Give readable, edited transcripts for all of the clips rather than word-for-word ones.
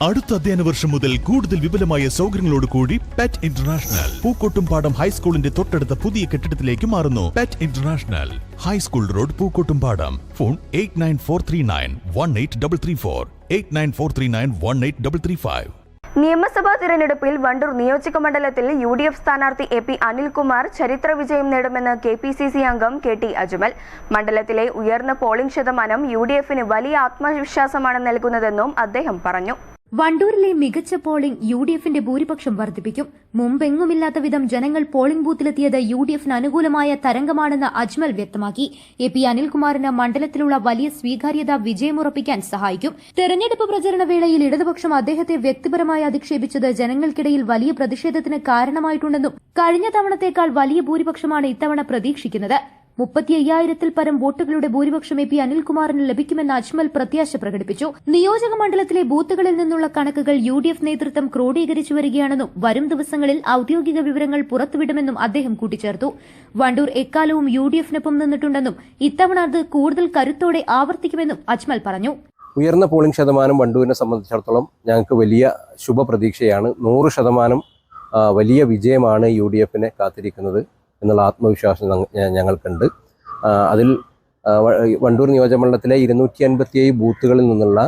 അടുത്ത അധ്യയന വർഷം മുതൽ കൂടുതൽ വിപുലമായ സൗകര്യങ്ങളോട് കൂടി പെറ്റ് ഇന്റർനാഷണൽ പൂക്കോട്ടുംപാടം ഹൈസ്കൂളിന്റെ തൊട്ടടുത്ത പുതിയ കെട്ടിടത്തിലേക്ക് മാറുന്നു. Pet international high school road Pookkottumpadam. Phone 8943918334 8943918335. നിയമസഭാ തിരഞ്ഞെടുപ്പിൽ വണ്ടൂർ നിയോജക മണ്ഡലത്തിൽ UDF സ്ഥാനാർത്ഥി AP അനിൽകുമാർ ചരിത്ര വിജയം നേടുമെന്ന് KPCC അംഗം KT അജ്മൽ. മണ്ഡലത്തിലെ ഉയർന്ന പോളിംഗ് ശതമാനം UDFന് വലിയ ആത്മവിശ്വാസമാണ് നൽകുന്നതെന്നും അദ്ദേഹം പറഞ്ഞു. വണ്ടൂരിലെ മികച്ച പോളിംഗ് UDFന്റെ ഭൂരിപക്ഷം വർദ്ധിപ്പിക്കും. മുമ്പെങ്ങുമില്ലാത്ത വിധം ജനങ്ങൾ പോളിംഗ് ബൂത്തിലെത്തിയത് UDFന് അനുകൂലമായ തരംഗമാണെന്ന് അജ്മൽ വ്യക്തമാക്കി. AP അനിൽകുമാറിന് മണ്ഡലത്തിലുള്ള വലിയ സ്വീകാര്യത വിജയമുറപ്പിക്കാൻ സഹായിക്കും. തെരഞ്ഞെടുപ്പ് പ്രചരണ വേളയിൽ ഇടതുപക്ഷം അദ്ദേഹത്തെ വ്യക്തിപരമായി അധിക്ഷേപിച്ചത് ജനങ്ങൾക്കിടയിൽ വലിയ പ്രതിഷേധത്തിന് കാരണമായിട്ടുണ്ടെന്നും കഴിഞ്ഞ തവണത്തേക്കാൾ വലിയ ഭൂരിപക്ഷമാണ് ഇത്തവണ പ്രതീക്ഷിക്കുന്നത്. 35,000-ൽ പരം വോട്ടുകളുടെ ഭൂരിപക്ഷം AP അനിൽകുമാറിന് ലഭിക്കുമെന്ന് അജ്മൽ പ്രത്യാശ പ്രകടിപ്പിച്ചു. നിയോജക മണ്ഡലത്തിലെ ബൂത്തുകളിൽ നിന്നുള്ള കണക്കുകൾ UDF നേതൃത്വം ക്രോഡീകരിച്ചു വരികയാണെന്നും വരും ദിവസങ്ങളിൽ ഔദ്യോഗിക വിവരങ്ങൾ പുറത്തുവിടുമെന്നും അദ്ദേഹം കൂട്ടിച്ചേർത്തു. വണ്ടൂർ എക്കാലവും UDFനൊപ്പം നിന്നിട്ടുണ്ടെന്നും ഇത്തവണ അത് കൂടുതൽ കരുത്തോടെ ആവർത്തിക്കുമെന്നും അജ്മൽ പറഞ്ഞു. ഉയർന്ന പോളിംഗ് ശതമാനം വണ്ടൂരിനെ സംബന്ധിച്ചിടത്തോളം ഞങ്ങൾക്ക് വലിയ ശുഭപ്രതീക്ഷയാണ്. 100% വലിയ വിജയമാണ് UDFനെ കാത്തിരിക്കുന്നത് എന്നുള്ള ആത്മവിശ്വാസം ഞങ്ങൾക്കുണ്ട്. അതിൽ വണ്ടൂർ നിയോജകമണ്ഡലത്തിലെ 257 ബൂത്തുകളിൽ നിന്നുള്ള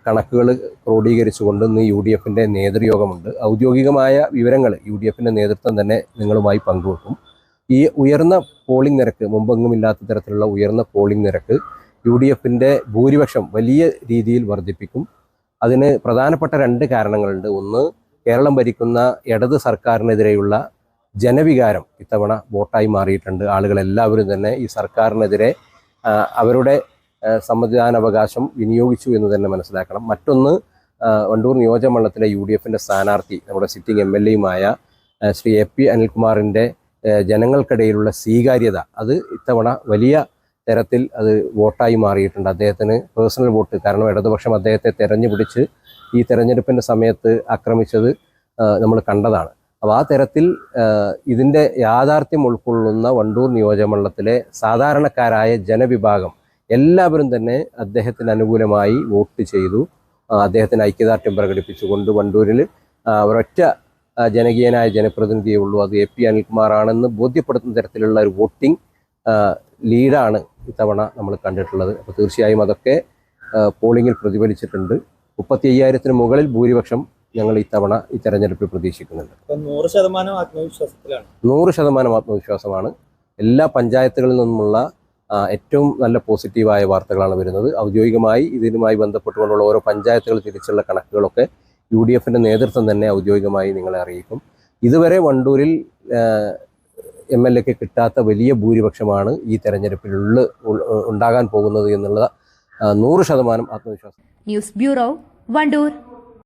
കണക്കുകൾ ക്രോഡീകരിച്ചുകൊണ്ട് ഇന്ന് UDFന്റെ നേതൃയോഗമുണ്ട്. ഔദ്യോഗികമായ വിവരങ്ങൾ UDFന്റെ നേതൃത്വം തന്നെ നിങ്ങളുമായി പങ്കുവെക്കും. ഈ ഉയർന്ന പോളിംഗ് നിരക്ക്, മുമ്പെങ്ങുമില്ലാത്ത തരത്തിലുള്ള ഉയർന്ന പോളിംഗ് നിരക്ക് UDFന്റെ ഭൂരിപക്ഷം വലിയ രീതിയിൽ വർദ്ധിപ്പിക്കും. അതിന് പ്രധാനപ്പെട്ട 2 കാരണങ്ങളുണ്ട്. ഒന്ന്, കേരളം ഭരിക്കുന്ന ഇടത് സർക്കാരിനെതിരെയുള്ള ജനവികാരം ഇത്തവണ വോട്ടായി മാറിയിട്ടുണ്ട്. ആളുകളെല്ലാവരും തന്നെ ഈ സർക്കാരിനെതിരെ അവരുടെ സമ്മതിദാനാവകാശം വിനിയോഗിച്ചു എന്ന് തന്നെ മനസ്സിലാക്കണം. മറ്റൊന്ന്, വണ്ടൂർ നിയോജകമണ്ഡലത്തിലെ UDFന്റെ സ്ഥാനാർത്ഥി നമ്മുടെ സിറ്റിംഗ് MLAയുമായ ശ്രീ AP അനിൽകുമാറിൻ്റെ ജനങ്ങൾക്കിടയിലുള്ള സ്വീകാര്യത അത് ഇത്തവണ വലിയ തരത്തിൽ അത് വോട്ടായി മാറിയിട്ടുണ്ട്. അദ്ദേഹത്തിന് പേഴ്സണൽ വോട്ട്, കാരണം ഇടതുപക്ഷം അദ്ദേഹത്തെ തെരഞ്ഞുപിടിച്ച് ഈ തെരഞ്ഞെടുപ്പിൻ്റെ സമയത്ത് ആക്രമിച്ചത് നമ്മൾ കണ്ടതാണ്. അപ്പോൾ ആ തരത്തിൽ ഇതിൻ്റെ യാഥാർത്ഥ്യം ഉൾക്കൊള്ളുന്ന വണ്ടൂർ നിയോജകമണ്ഡലത്തിലെ സാധാരണക്കാരായ ജനവിഭാഗം എല്ലാവരും തന്നെ അദ്ദേഹത്തിന് അനുകൂലമായി വോട്ട് ചെയ്തു. അദ്ദേഹത്തിന് ഐക്യദാർഢ്യം പ്രകടിപ്പിച്ചുകൊണ്ട് വണ്ടൂരിൽ ഒരൊറ്റ ജനകീയനായ ജനപ്രതിനിധിയേ ഉള്ളൂ, അത് AP അനിൽകുമാറാണെന്ന് ബോധ്യപ്പെടുത്തുന്ന തരത്തിലുള്ള ഒരു വോട്ടിംഗ് ലീഡാണ് ഇത്തവണ നമ്മൾ കണ്ടിട്ടുള്ളത്. അപ്പോൾ തീർച്ചയായും അതൊക്കെ പോളിംഗിൽ പ്രതിഫലിച്ചിട്ടുണ്ട്. 35,000-ന് മുകളിൽ ഭൂരിപക്ഷം ഞങ്ങൾ ഇത്തവണ ഈ തെരഞ്ഞെടുപ്പിൽ പ്രതീക്ഷിക്കുന്നുണ്ട്. 100% ആത്മവിശ്വാസത്തിലാണ്. 100% ആത്മവിശ്വാസമാണ്. എല്ലാ പഞ്ചായത്തുകളിൽ നിന്നുമുള്ള ഏറ്റവും നല്ല പോസിറ്റീവായ വാർത്തകളാണ് വരുന്നത്. ഔദ്യോഗികമായി ഇതിനുമായി ബന്ധപ്പെട്ടുകൊണ്ടുള്ള ഓരോ പഞ്ചായത്തുകൾ തിരിച്ചുള്ള കണക്കുകളൊക്കെ UDFന്റെ നേതൃത്വം തന്നെ ഔദ്യോഗികമായി നിങ്ങളെ അറിയിക്കും. ഇതുവരെ വണ്ടൂരിൽ MLAക്ക് കിട്ടാത്ത വലിയ ഭൂരിപക്ഷമാണ് ഈ തെരഞ്ഞെടുപ്പിൽ ഉണ്ടാകാൻ പോകുന്നത് എന്നുള്ള 100% ആത്മവിശ്വാസം. News bureau, Wandoor.